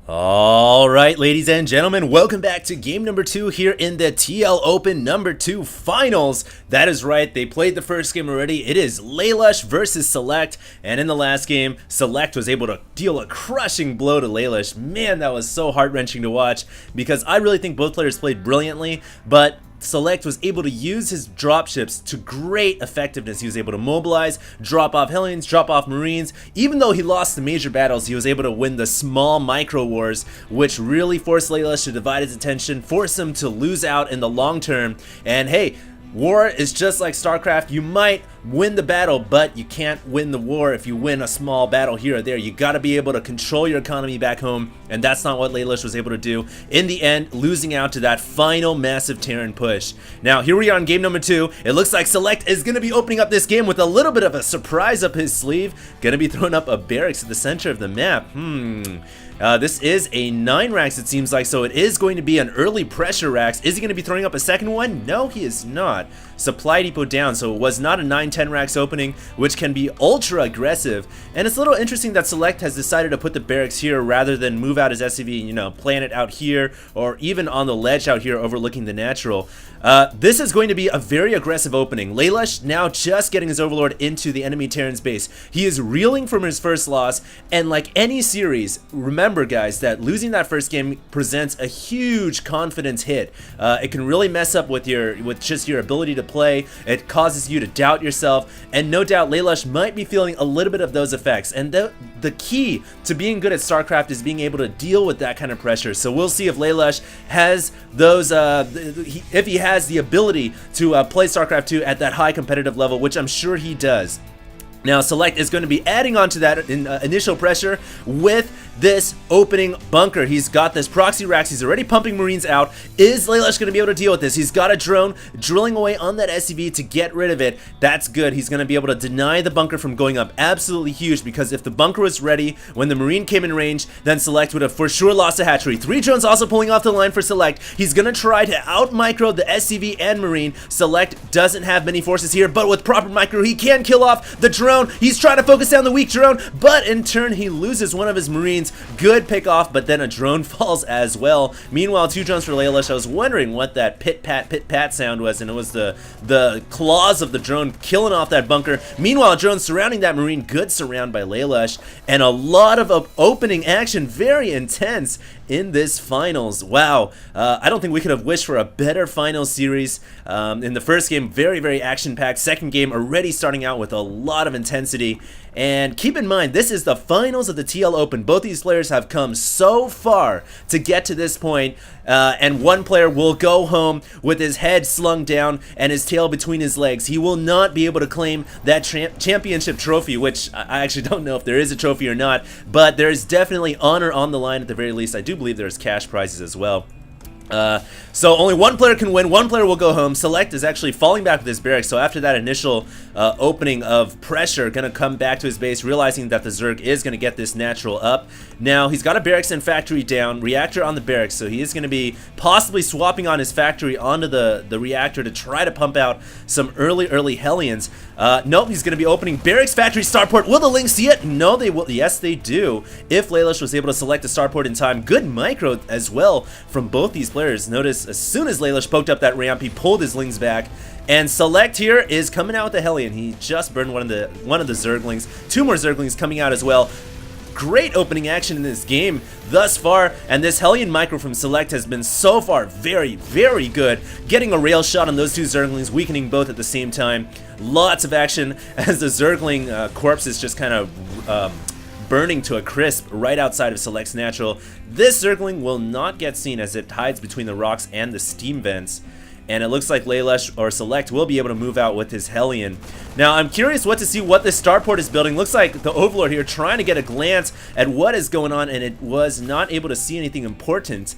Alright, ladies and gentlemen, welcome back to game number 2 here in the TL Open number 2 finals. That is right, they played the first game already. It is Lalush versus Select, and in the last game, Select was able to deal a crushing blow to Lalush. Man, that was so heart-wrenching to watch because I really think both players played brilliantly, but Select was able to use his dropships to great effectiveness. He was able to mobilize, drop off Hellions, drop off Marines. Even though he lost the major battles, he was able to win the small micro wars, which really forced Lalush to divide his attention, force him to lose out in the long term. And hey, war is just like StarCraft. You might win the battle, but you can't win the war if you win a small battle here or there. You gotta be able to control your economy back home, and that's not what Lalush was able to do. In the end, losing out to that final massive Terran push. Now, here we are in game number 2. It looks like Select is gonna be opening up this game with a little bit of a surprise up his sleeve. Gonna be throwing up a barracks at the center of the map. This is a 9 racks, it seems like, so it is going to be an early pressure racks. Is he going to be throwing up a second one? No, he is not. Supply depot down, so it was not a 9-10 racks opening, which can be ultra aggressive. And it's a little interesting that Select has decided to put the barracks here rather than move out his SCV, you know, plant it out here, or even on the ledge out here overlooking the natural. This is going to be a very aggressive opening. Lalush now just getting his Overlord into the enemy Terran's base. He is reeling from his first loss, and like any series, remember guys that losing that first game presents a huge confidence hit. It can really mess up with just your ability to play. It causes you to doubt yourself, and no doubt Lalush might be feeling a little bit of those effects. And the key to being good at StarCraft is being able to deal with that kind of pressure. So we'll see if Lalush has those, if he has the ability to play StarCraft 2 at that high competitive level, which I'm sure he does. Now, Select is going to be adding on to that initial pressure with this opening bunker. He's got this proxy racks. He's already pumping Marines out. Is Lalush going to be able to deal with this? He's got a drone drilling away on that SCV to get rid of it. That's good. He's going to be able to deny the bunker from going up. Absolutely huge, because if the bunker was ready when the Marine came in range, then Select would have for sure lost a hatchery. 3 drones also pulling off the line for Select. He's going to try to out-micro the SCV and Marine. Select doesn't have many forces here, but with proper micro, he can kill off the drone. He's trying to focus down the weak drone, but in turn, he loses one of his Marines. Good pick off, but then a drone falls as well. Meanwhile, 2 drones for Lalush. I was wondering what that pit-pat sound was, and it was the claws of the drone killing off that bunker. Meanwhile, drones surrounding that Marine. Good surround by Lalush, and a lot of opening action. Very intense in this finals. Wow, I don't think we could have wished for a better finals series. In the first game, very, very action-packed. Second game, already starting out with a lot of intensity. And keep in mind, this is the finals of the TL Open. Both these players have come so far to get to this point, and one player will go home with his head slung down and his tail between his legs. He will not be able to claim that championship trophy, which I actually don't know if there is a trophy or not, but there is definitely honor on the line at the very least. I do believe there's cash prizes as well. So only one player can win, one player will go home. Select is actually falling back with his barracks, so after that initial opening of pressure, gonna come back to his base, realizing that the Zerg is gonna get this natural up. Now, he's got a barracks and factory down, reactor on the barracks, so he is gonna be possibly swapping on his factory onto the reactor to try to pump out some early Hellions. Nope, he's gonna be opening barracks, factory, starport. Will the Lynx see it? No, they will. Yes, they do. If Lalush was able to select a starport in time. Good micro as well from both these players. Notice as soon as Lalush poked up that ramp, he pulled his Lings back. And Select here is coming out with the Hellion. He just burned one of the Zerglings. 2 more Zerglings coming out as well. Great opening action in this game thus far, and this Hellion micro from Select has been so far very, very good. Getting a rail shot on those 2 Zerglings, weakening both at the same time. Lots of action as the Zergling corpse is just kind of burning to a crisp right outside of Select's natural. This Zergling will not get seen as it hides between the rocks and the steam vents. And it looks like Lalush or Select will be able to move out with his Hellion. Now, I'm curious to see what this starport is building. Looks like the Overlord here trying to get a glance at what is going on, and it was not able to see anything important.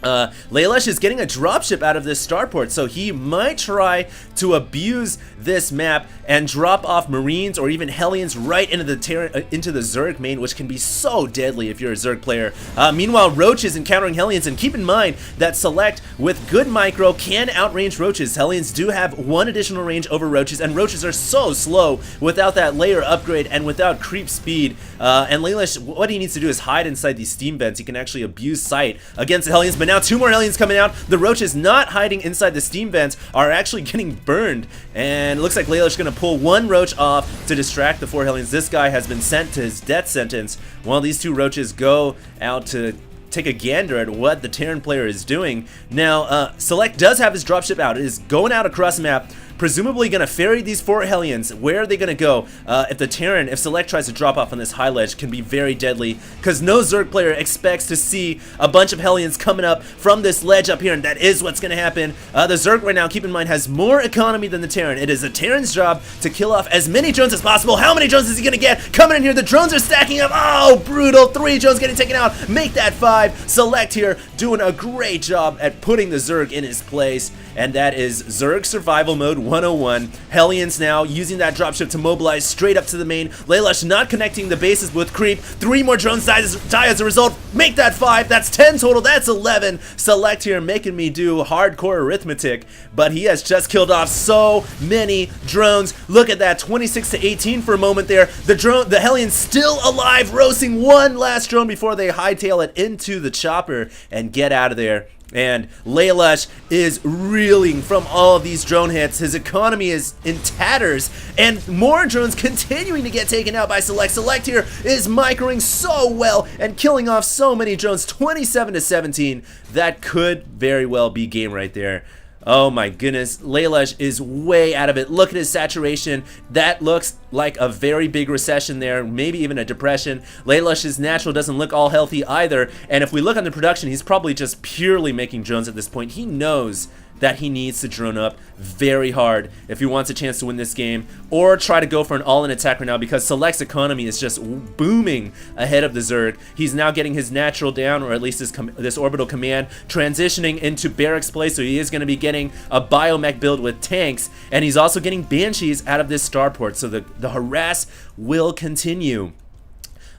Lalush is getting a dropship out of this starport, so he might try to abuse this map and drop off Marines or even Hellions right into the Zerg main, which can be so deadly if you're a Zerg player. Meanwhile, Roach is encountering Hellions, and keep in mind that Select with good micro can outrange Roaches. Hellions do have 1 additional range over Roaches, and Roaches are so slow without that layer upgrade and without creep speed. And Lalush, what he needs to do is hide inside these steam vents. He can actually abuse sight against the Hellions, but now 2 more Hellions coming out. The Roaches not hiding inside the steam vents are actually getting burned, and it looks like Lalush is going to pull 1 Roach off to distract the 4 Hellions. This guy has been sent to his death sentence while these 2 Roaches go out to take a gander at what the Terran player is doing. Now, Select does have his dropship out. It is going out across the map, presumably going to ferry these 4 Hellions. Where are they going to go? If Select tries to drop off on this high ledge, can be very deadly, because no Zerg player expects to see a bunch of Hellions coming up from this ledge up here, and that is what's going to happen. The Zerg right now, keep in mind, has more economy than the Terran. It is the Terran's job to kill off as many drones as possible. How many drones is he going to get? Coming in here, the drones are stacking up. Oh, brutal. 3 drones getting taken out. Make that 5. Select here doing a great job at putting the Zerg in his place, and that is Zerg Survival Mode 101. Hellions now using that dropship to mobilize straight up to the main. Lalush not connecting the bases with creep. 3 more drones die as a result. Make that 5. That's 10 total. That's 11. Select here making me do hardcore arithmetic, but he has just killed off so many drones. Look at that, 26 to 18 for a moment there. The Hellions still alive, roasting 1 last drone before they hightail it into the chopper and get out of there. And Lalush is reeling from all of these drone hits. His economy is in tatters, and more drones continuing to get taken out by Select. Select here is microing so well and killing off so many drones, 27 to 17. That could very well be game right there. Oh my goodness, Lalush is way out of it. Look at his saturation. That looks like a very big recession there, maybe even a depression. Lalush's natural doesn't look all healthy either, and if we look on the production, he's probably just purely making drones at this point. He knows that he needs to drone up very hard if he wants a chance to win this game, or try to go for an all-in attack right now, because Select's economy is just booming ahead of the Zerg. He's now getting his natural down, or at least this orbital command, transitioning into Barracks place, so he is going to be getting a biomech build with tanks, and he's also getting Banshees out of this starport, so the harass will continue.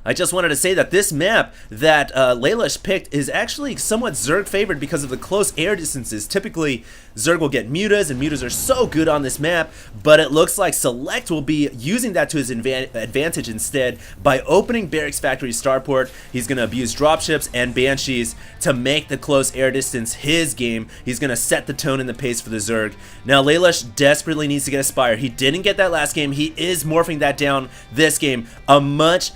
I just wanted to say that this map that Lalush picked is actually somewhat Zerg favored because of the close air distances. Typically, Zerg will get mutas, and mutas are so good on this map, but it looks like Select will be using that to his advantage instead by opening Barracks Factory starport. He's going to abuse dropships and Banshees to make the close air distance his game. He's going to set the tone and the pace for the Zerg. Now, Lalush desperately needs to get a Spire. He didn't get that last game. He is morphing that down this game. A much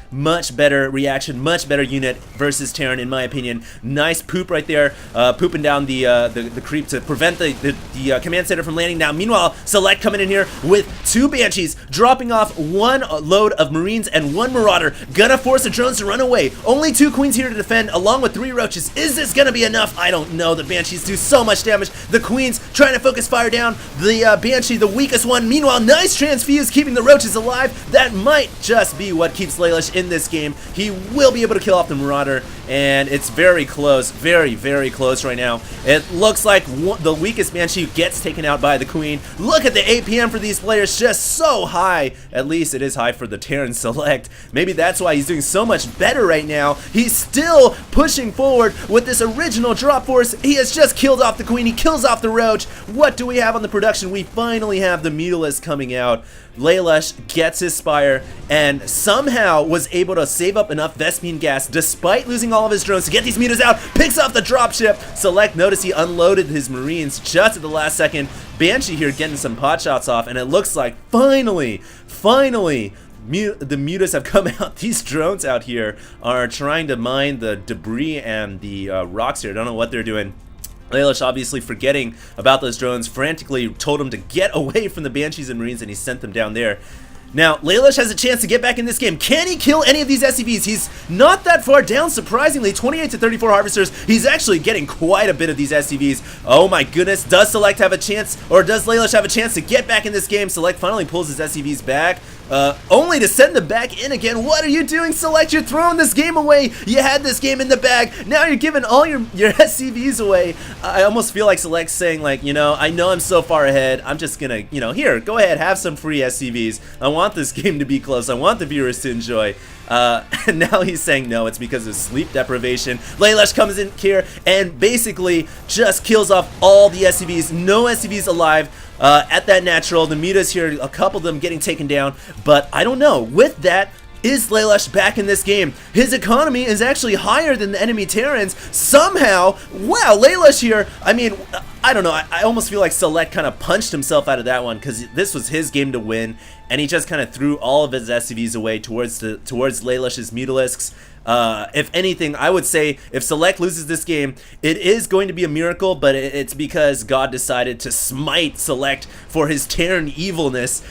better reaction, much better unit versus Terran, in my opinion. Nice poop right there, pooping down the creep to prevent the command center from landing. Now, meanwhile, Select coming in here with 2 Banshees, dropping off 1 load of Marines and 1 Marauder. Gonna force the drones to run away. Only 2 Queens here to defend, along with 3 Roaches. Is this gonna be enough? I don't know. The Banshees do so much damage. The Queens trying to focus fire down. The Banshee, the weakest one. Meanwhile, nice transfuse, keeping the Roaches alive. That might just be what keeps Lalush in this game. He will be able to kill off the Marauder, and it's very close, very close right now. It looks like the weakest Banshee gets taken out by the Queen. Look at the APM for these players, just so high. At least it is high for the Terran Select. Maybe that's why he's doing so much better right now. He's still pushing forward with this original drop force. He has just killed off the Queen. He kills off the Roach. What do we have on the production? We finally have the Mutalisk coming out. Lalush gets his Spire and somehow was able to save up enough Vespene gas despite losing all of his drones to get these mutas out. Picks up the dropship. Select, notice he unloaded his Marines just at the last second. Banshee here getting some pot shots off, and it looks like finally the mutas have come out. These drones out here are trying to mine the debris and the rocks here. I don't know what they're doing. Lalush, obviously forgetting about those drones, frantically told him to get away from the Banshees and Marines, and he sent them down there. Now, Lalush has a chance to get back in this game. Can he kill any of these SCVs? He's not that far down, surprisingly. 28 to 34 Harvesters. He's actually getting quite a bit of these SCVs. Oh my goodness. Does Select have a chance, or does Lalush have a chance to get back in this game? Select finally pulls his SCVs back. Only to send them back in again. What are you doing, Select? You're throwing this game away. You had this game in the bag. Now you're giving all your SCVs away. I almost feel like Select's saying, like, you know, I know I'm so far ahead. I'm just gonna, you know, here, go ahead, have some free SCVs. I want this game to be close. I want the viewers to enjoy. And now he's saying no, it's because of sleep deprivation. Lalush comes in here and basically just kills off all the SCVs. No SCVs alive. At that natural, the mutas here, a couple of them getting taken down, but I don't know. With that, is Lalush back in this game? His economy is actually higher than the enemy Terrans. Somehow, wow, Lalush here, I mean, I don't know, I almost feel like Select kind of punched himself out of that one because this was his game to win, and he just kind of threw all of his SCVs away towards Lalush's Mutalisks. If anything, I would say if Select loses this game, it is going to be a miracle, but it's because God decided to smite Select for his Terran evilness.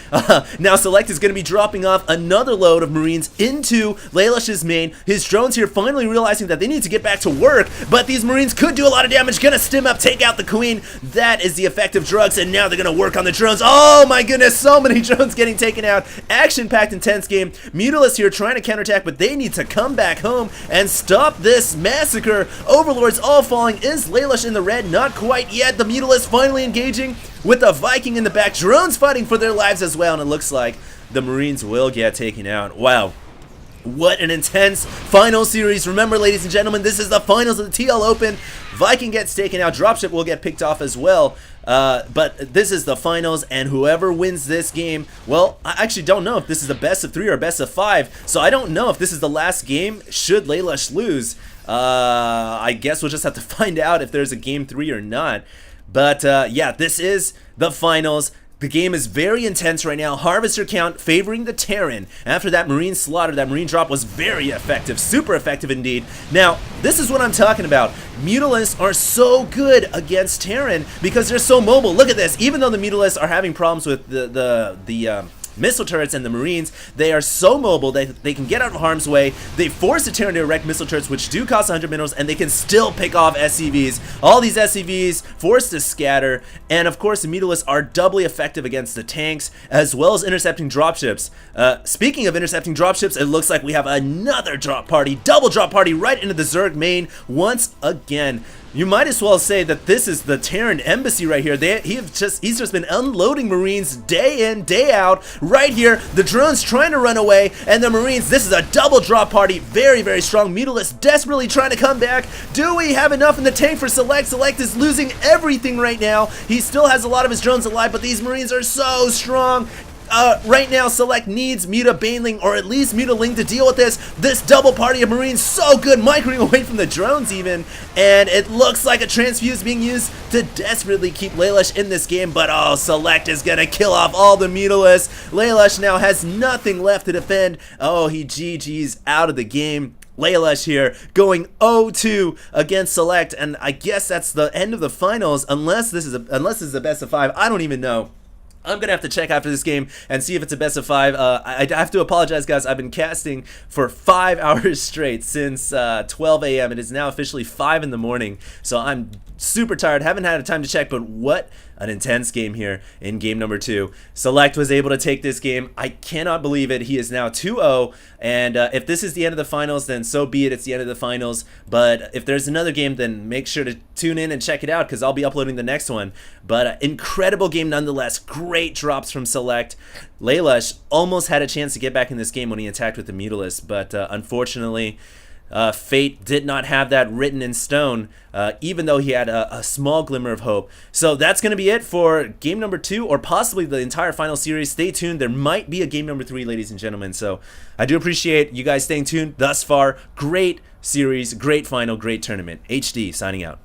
Now Select is going to be dropping off another load of Marines into Lalush's main. His drones here finally realizing that they need to get back to work, but these Marines could do a lot of damage. Gonna stim up, take out the Queen. That is the effect of drugs, and now they're gonna work on the drones. Oh my goodness, so many drones getting taken out. Action-packed, intense game. Mutalisks here trying to counterattack, but they need to come back home and stop this massacre. Overlords all falling. Is Lalush in the red? Not quite yet. The Mutalisks finally engaging with the Viking in the back. Drones fighting for their lives as well, and it looks like the Marines will get taken out. Wow. What an intense final series. Remember, ladies and gentlemen, this is the finals of the TL Open. Viking gets taken out. Dropship will get picked off as well. But this is the finals, and whoever wins this game, well, I actually don't know if this is the best of 3 or best of 5. So I don't know if this is the last game should Lalush lose. I guess we'll just have to find out if there's a game 3 or not. But yeah, this is the finals. The game is very intense right now. Harvester count favoring the Terran. After that Marine slaughter, that Marine drop was very effective. Super effective indeed. Now, this is what I'm talking about. Mutalisks are so good against Terran because they're so mobile. Look at this. Even though the Mutalisks are having problems with the missile turrets and the Marines, they are so mobile that they can get out of harm's way. They force the Terran to erect missile turrets, which do cost 100 minerals, and they can still pick off SCVs. All these SCVs forced to scatter, and of course the Mutalisks are doubly effective against the tanks, as well as intercepting dropships. Speaking of intercepting dropships, it looks like we have another drop party, double drop party right into the Zerg main once again. You might as well say that this is the Terran embassy right here. He's just been unloading Marines day in, day out. Right here, the drones trying to run away, and the Marines, this is a double drop party. Very, very strong. Mutalisks desperately trying to come back. Do we have enough in the tank for Select? Select is losing everything right now. He still has a lot of his drones alive, but these Marines are so strong. Right now, Select needs Muta Baneling, or at least Muta Ling, to deal with this. This double party of Marines, so good, microing away from the drones even, and it looks like a transfuse being used to desperately keep Lalush in this game, but oh, Select is gonna kill off all the Mutalisks. Lalush now has nothing left to defend. Oh, he GG's out of the game. Lalush here going 0-2 against Select, and I guess that's the end of the finals, unless this is a best of 5. I don't even know. I'm gonna have to check after this game and see if it's a best of 5. I have to apologize, guys. I've been casting for 5 hours straight since 12 a.m. It is now officially 5 in the morning, so I'm super tired. Haven't had time to check, but what an intense game here in game number 2. Select was able to take this game. I cannot believe it. He is now 2-0, and if this is the end of the finals, then so be it. It's the end of the finals, but if there's another game, then make sure to tune in and check it out, because I'll be uploading the next one. But incredible game nonetheless. Great drops from Select. Lalush almost had a chance to get back in this game when he attacked with the Mutalisks, but unfortunately, fate did not have that written in stone, even though he had a small glimmer of hope. So that's going to be it for game number 2, or possibly the entire final series. Stay tuned. There might be a game number 3, ladies and gentlemen. So I do appreciate you guys staying tuned thus far. Great series, great final, great tournament. HD signing out.